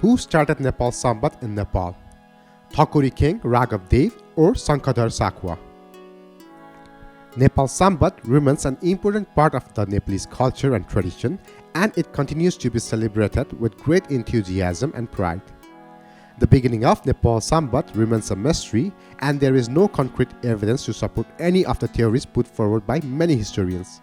who started Nepal Sambat in Nepal, Thakuri King Raghav Dev or Sankadhar Sakwa. Nepal Sambat remains an important part of the Nepalese culture and tradition, and it continues to be celebrated with great enthusiasm and pride. The beginning of Nepal Sambat remains a mystery, and there is no concrete evidence to support any of the theories put forward by many historians.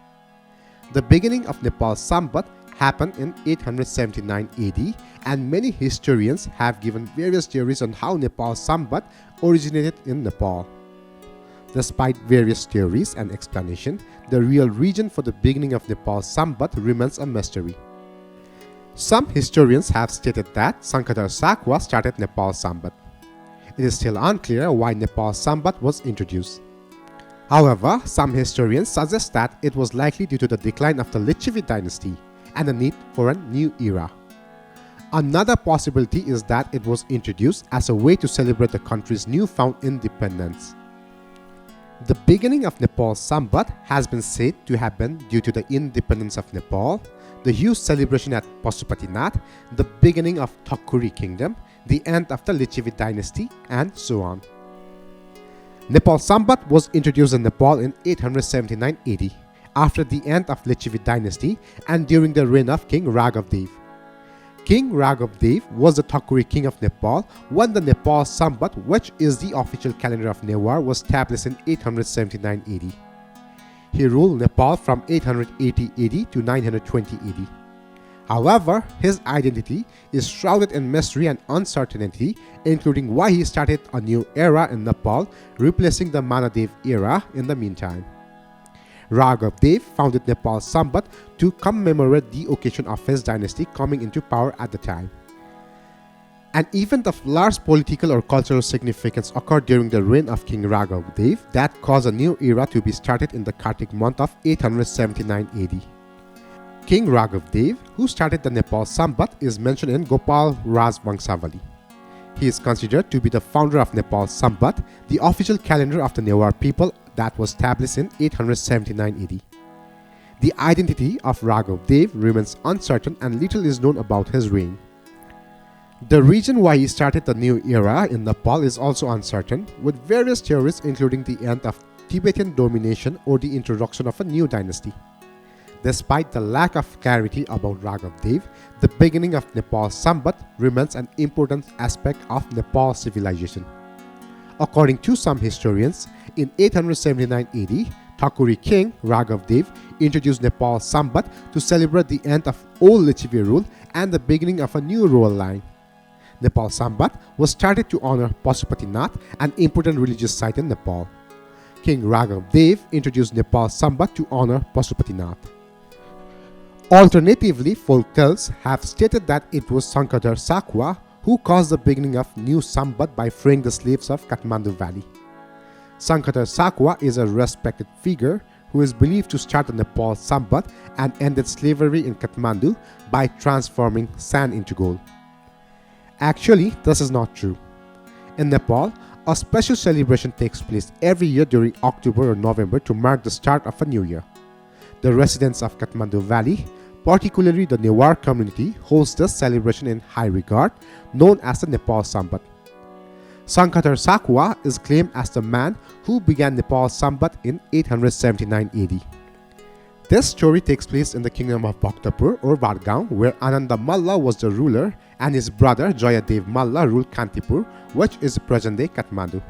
The beginning of Nepal Sambat happened in 879 AD, and many historians have given various theories on how Nepal Sambat originated in Nepal. Despite various theories and explanation, the real reason for the beginning of Nepal Sambat remains a mystery. Some historians have stated that Sankadhar Sakwa started Nepal Sambat. It is still unclear why Nepal Sambat was introduced. However, some historians suggest that it was likely due to the decline of the Lichavi dynasty and the need for a new era. Another possibility is that it was introduced as a way to celebrate the country's newfound independence. The beginning of Nepal Sambat has been said to have been due to the independence of Nepal, the huge celebration at Pashupatinath, the beginning of Thakuri kingdom, the end of the Lichavi dynasty, and so on. Nepal Sambat was introduced in Nepal in 879 AD, after the end of Lichavi dynasty and during the reign of King Raghav Dev. King Raghav Dev was the Thakuri king of Nepal when the Nepal Sambat, which is the official calendar of Newar, was established in 879 AD. He ruled Nepal from 880 AD to 920 AD. However, his identity is shrouded in mystery and uncertainty, including why he started a new era in Nepal, replacing the Manadev era in the meantime. Raghav Dev founded Nepal Sambat to commemorate the occasion of his dynasty coming into power at the time. An event of large political or cultural significance occurred during the reign of King Raghav Dev that caused a new era to be started in the Kartik month of 879 AD. King Raghav Dev, who started the Nepal Sambat, is mentioned in Gopal Rajbhandari. He is considered to be the founder of Nepal Sambat, the official calendar of the Newar people that was established in 879 AD. The identity of Raghav Dev remains uncertain and little is known about his reign. The reason why he started the new era in Nepal is also uncertain, with various theories including the end of Tibetan domination or the introduction of a new dynasty. Despite the lack of clarity about Raghav Dev, the beginning of Nepal Sambat remains an important aspect of Nepal civilization. According to some historians, in 879 AD, Thakuri king Raghav Dev introduced Nepal Sambat to celebrate the end of old Lichavi rule and the beginning of a new royal line. Nepal Sambat was started to honor Pashupatinath, an important religious site in Nepal. King Raghav Dev introduced Nepal Sambat to honor Pashupatinath. Alternatively, folk tales have stated that it was Sankadhar Sakwa who caused the beginning of new Sambat by freeing the slaves of Kathmandu Valley. Sankadhar Sakwa is a respected figure who is believed to start the Nepal Sambat and ended slavery in Kathmandu by transforming sand into gold. Actually, this is not true. In Nepal, a special celebration takes place every year during October or November to mark the start of a new year. The residents of Kathmandu Valley, particularly the Newar community, holds this celebration in high regard, known as the Nepal Sambat. Sankadhar Sakwa is claimed as the man who began Nepal Sambat in 879 AD. This story takes place in the kingdom of Bhaktapur or Vadgaon, where Ananda Malla was the ruler and his brother Jayadev Malla ruled Kantipur, which is present-day Kathmandu.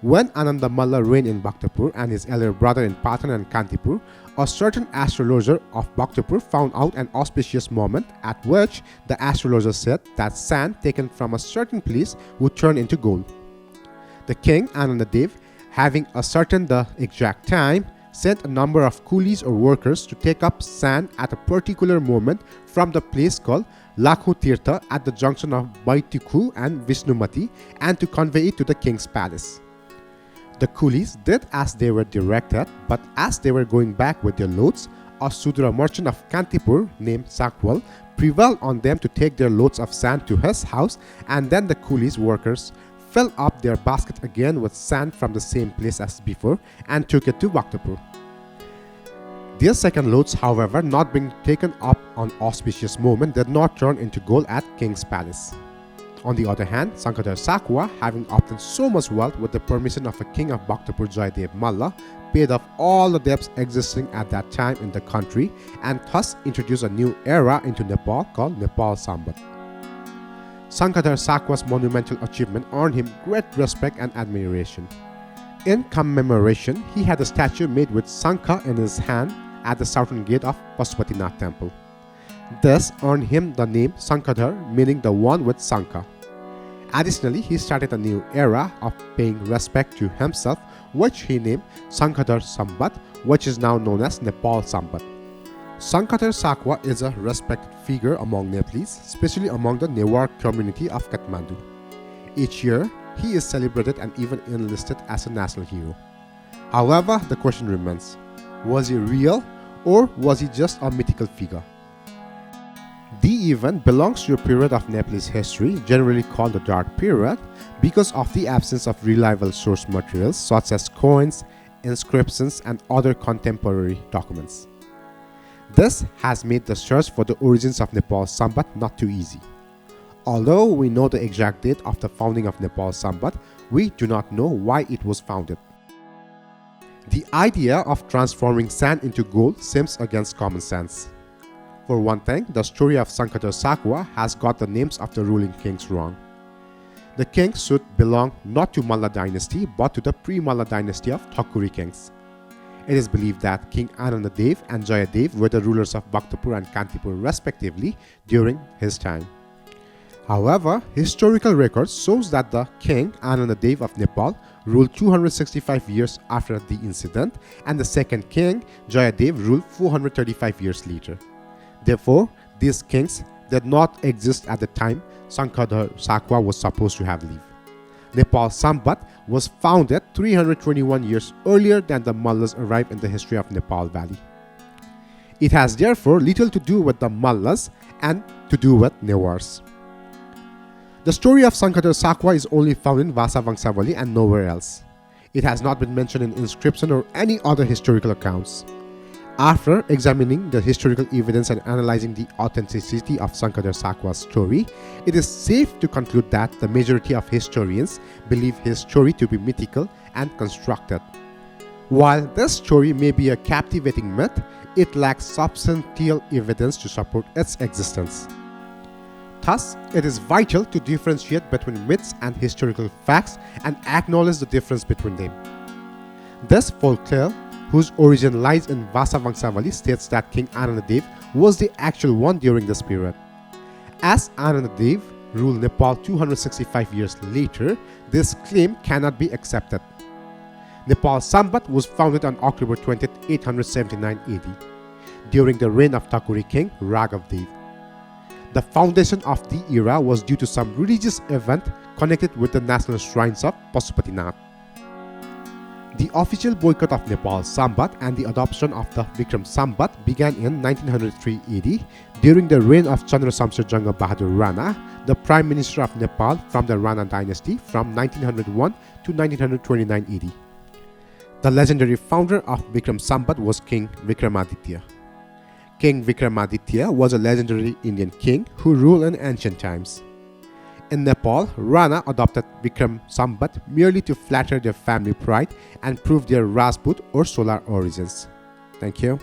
When Ananda Malla reigned in Bhaktapur and his elder brother in Patan and Kantipur, a certain astrologer of Bhaktapur found out an auspicious moment at which the astrologer said that sand taken from a certain place would turn into gold. The king, Anandadev, having ascertained the exact time, sent a number of coolies or workers to take up sand at a particular moment from the place called Lakhu Tirtha at the junction of Baitikhu and Vishnumati and to convey it to the king's palace. The coolies did as they were directed, but as they were going back with their loads, a Sudra merchant of Kantipur named Sakwal prevailed on them to take their loads of sand to his house, and then the coolies' workers filled up their basket again with sand from the same place as before and took it to Bhaktapur. Their second loads, however, not being taken up on auspicious moment, did not turn into gold at King's Palace. On the other hand, Sankadhar Sakwa, having obtained so much wealth with the permission of a king of Bhaktapur Jayadev Malla, paid off all the debts existing at that time in the country and thus introduced a new era into Nepal called Nepal Sambat. Sankadhar Sakwa's monumental achievement earned him great respect and admiration. In commemoration, he had a statue made with Sankha in his hand at the southern gate of Pasupatinath temple. This earned him the name Sankadhar, meaning the one with Sankha. Additionally, he started a new era of paying respect to himself, which he named Sankadhar Sambat, which is now known as Nepal Sambat. Sankadhar Sakwa is a respected figure among Nepalese, especially among the Newar community of Kathmandu. Each year, he is celebrated and even enlisted as a national hero. However, the question remains, was he real or was he just a mythical figure? The event belongs to a period of Nepalese history generally called the Dark Period because of the absence of reliable source materials such as coins, inscriptions, and other contemporary documents. This has made the search for the origins of Nepal Sambat not too easy. Although we know the exact date of the founding of Nepal Sambat, we do not know why it was founded. The idea of transforming sand into gold seems against common sense. For one thing, the story of Sankadhar Sakwa has got the names of the ruling kings wrong. The kings should belong not to Malla dynasty but to the pre-Malla dynasty of Thakuri kings. It is believed that King Anandadev and Jayadev were the rulers of Bhaktapur and Kantipur respectively during his time. However, historical records shows that the King Anandadev of Nepal ruled 265 years after the incident and the second king Jayadev ruled 435 years later. Therefore, these kings did not exist at the time Sankadhar Sakwa was supposed to have lived. Nepal Sambat was founded 321 years earlier than the Mallas arrived in the history of Nepal Valley. It has therefore little to do with the Mallas and to do with Newars. The story of Sankadhar Sakwa is only found in Vasa Vangshavali and nowhere else. It has not been mentioned in inscription or any other historical accounts. After examining the historical evidence and analyzing the authenticity of Sankadhar Sakwa's story, it is safe to conclude that the majority of historians believe his story to be mythical and constructed. While this story may be a captivating myth, it lacks substantial evidence to support its existence. Thus, it is vital to differentiate between myths and historical facts and acknowledge the difference between them. This folktale, whose origin lies in Vasa Vangshavali, states that King Anandadev was the actual one during this period. As Anandadev ruled Nepal 265 years later, this claim cannot be accepted. Nepal Sambat was founded on October 20, 879 AD, during the reign of Thakuri king Raghavdev. The foundation of the era was due to some religious event connected with the national shrines of Pasupatinath. The official boycott of Nepal Sambat and the adoption of the Vikram Sambat began in 1903 AD during the reign of Chandra Samsher Janga Bahadur Rana, the Prime Minister of Nepal from the Rana dynasty from 1901 to 1929 AD. The legendary founder of Vikram Sambat was King Vikramaditya. King Vikramaditya was a legendary Indian king who ruled in ancient times. In Nepal, Rana adopted Vikram Sambat merely to flatter their family pride and prove their Rajput or Solar origins. Thank you.